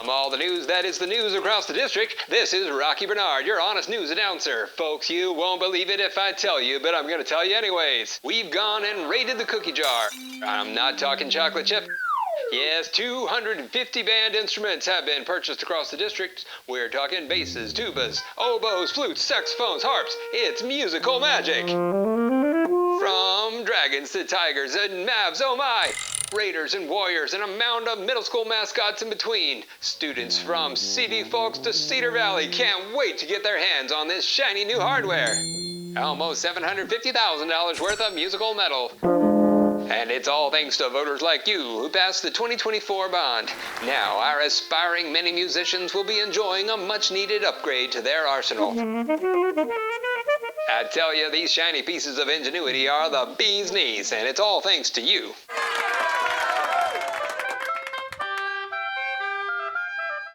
From all the news that is the news across the district, this is Rocky Bernard, your honest news announcer. Folks, you won't believe it if I tell you, but I'm going to tell you anyways. We've gone and raided the cookie jar. I'm not talking chocolate chip. Yes, 250 band instruments have been purchased across the district. We're talking basses, tubas, oboes, flutes, saxophones, harps. It's musical magic. From dragons to tigers and mavs, oh my! Raiders and warriors and a mound of middle school mascots in between. Students from CD Folks to Cedar Valley can't wait to get their hands on this shiny new hardware. Almost $750,000 worth of musical metal. And it's all thanks to voters like you who passed the 2024 bond. Now, our aspiring many musicians will be enjoying a much-needed upgrade to their arsenal. I tell you, these shiny pieces of ingenuity are the bee's knees, and it's all thanks to you.